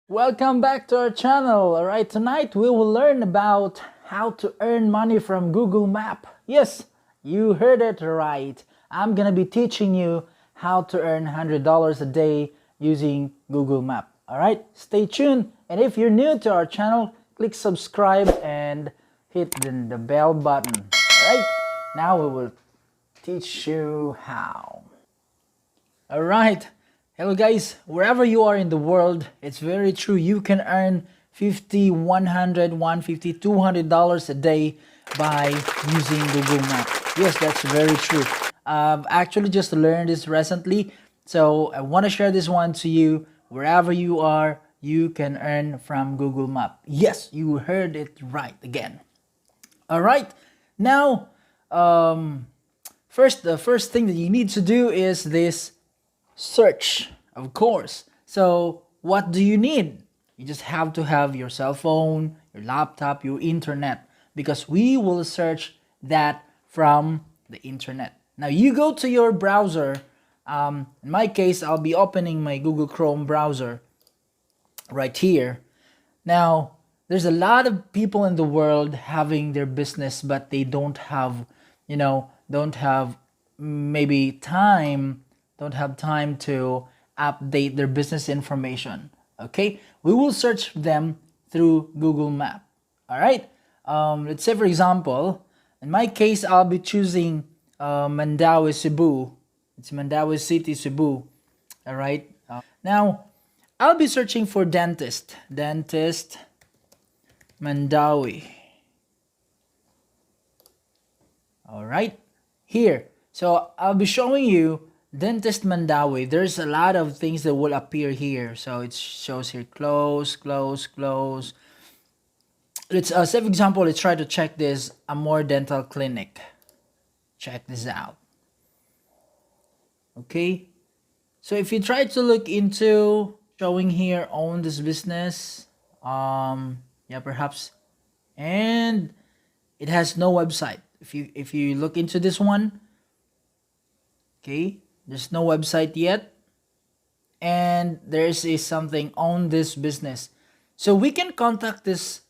Welcome back to our channel. Alright, tonight we will learn about how to earn money from Google Map. Yes, you heard it right. I'm gonna be teaching you how to earn $100 a day using Google Map. Alright, stay tuned. And if you're new to our channel, click subscribe and hit the bell button. Alright, now we will teach you how. Alright, hello guys, wherever you are in the world, it's very true. You can earn $50, $100, $150, $200 a day by using Google Maps. Yes, that's very true. I've actually just learned this recently, so I want to share this one to you. Wherever you are, you can earn from Google Map. Yes, you heard it right again. Alright, now, the first thing that you need to do is this search, of course. So what do you need? You just have to have your cell phone, your laptop, your internet, because we will search that from the internet. Now you go to your browser. In my case, I'll be opening my Google Chrome browser right here. Now there's a lot of people in the world having their business, but they don't have, don't have maybe time, don't have time to update their business information. Okay, we will search them through Google Map. All right, let's say for example, in my case, I'll be choosing Mandaue, Cebu. It's Mandaue City, Cebu. All right. Now, I'll be searching for dentist. Dentist, Mandaue. All right, here. So I'll be showing you Dentist Mandaue. There's a lot of things that will appear here. So it shows here close, close, close. Let's say for example, let's try to check this Amor Dental Clinic. Check this out. Okay, so if you try to look into showing here own this business, yeah, perhaps, and it has no website. If you look into this one, okay, there's no website yet, and there's something on this business. So we can contact this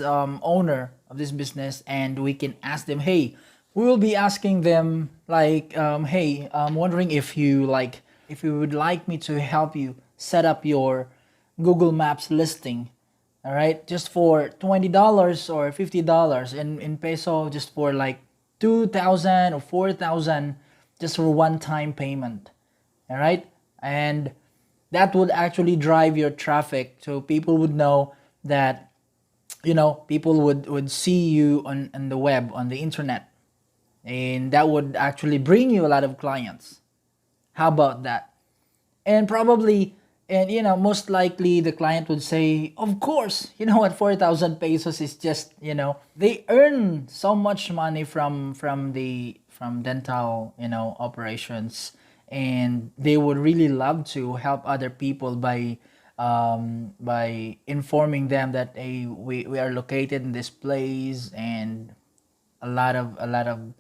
owner of this business, and we can ask them, hey, we will be asking them like, hey, I'm wondering if you would like me to help you set up your Google Maps listing. All right, just for $20 or $50, in peso, just for like 2,000 or 4,000, just for one-time payment. All right, and that would actually drive your traffic, so people would know that, people would see you on the web, on the internet, and that would actually bring you a lot of clients. How about that? And probably, and most likely the client would say, of course, what, 4,000 pesos is just, they earn so much money from dental, operations, and they would really love to help other people by informing them that, hey, we are located in this place, and a lot of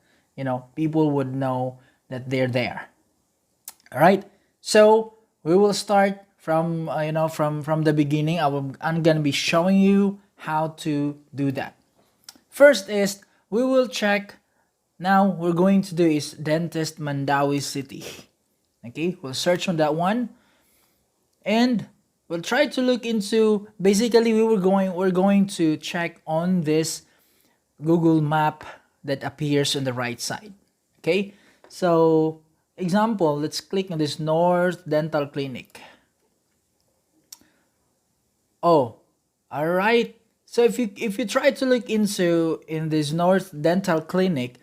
people would know that they're there. All right, so we will start from from the beginning. I'm gonna be showing you how to do that. First is we will check. Now we're going to do is Dentist Mandaue City. Okay, we'll search on that one, and we'll try to look into. Basically, we're going to check on this Google Map that appears on the right side. Okay, so example, let's click on this North Dental Clinic. Oh, all right. So if you try to look in this North Dental Clinic,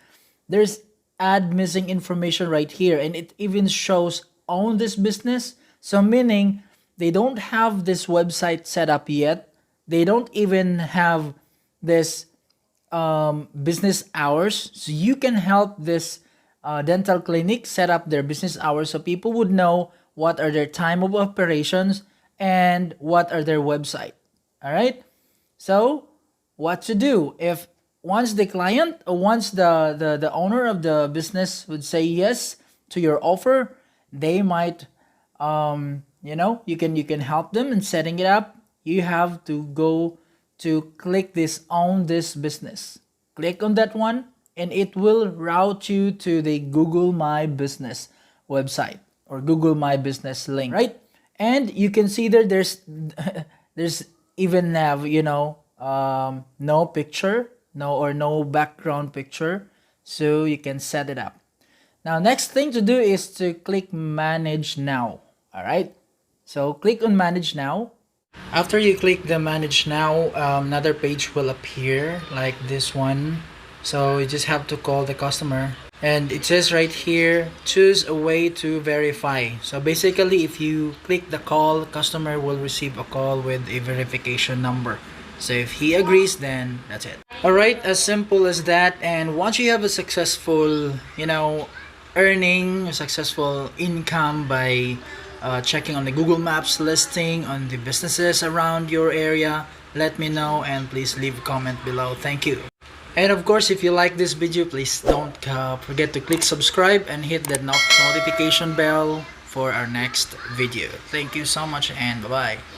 there's add missing information right here, and it even shows own this business. So meaning they don't have this website set up yet. They don't even have this business hours. So you can help this dental clinic set up their business hours, so people would know what are their time of operations and what are their website. All right, so what to do if once the client or once the owner of the business would say yes to your offer, they might you can help them in setting it up, you have to go to click this own this business. Click on that one and it will route you to the Google My Business website or Google My Business link, right? And you can see there there's even have, no picture, no background picture, so you can set it up. Now, next thing to do is to click Manage Now. All right. So click on Manage Now. After you click the Manage Now, another page will appear like this one. So you just have to call the customer. And it says right here, choose a way to verify. So basically, if you click the call, customer will receive a call with a verification number. So if he agrees, then that's it. All right, as simple as that. And once you have a successful, earning, a successful income by checking on the Google Maps listing on the businesses around your area, let me know and please leave a comment below. Thank you. And of course, if you like this video, please don't forget to click subscribe and hit the notification bell for our next video. Thank you so much and bye-bye.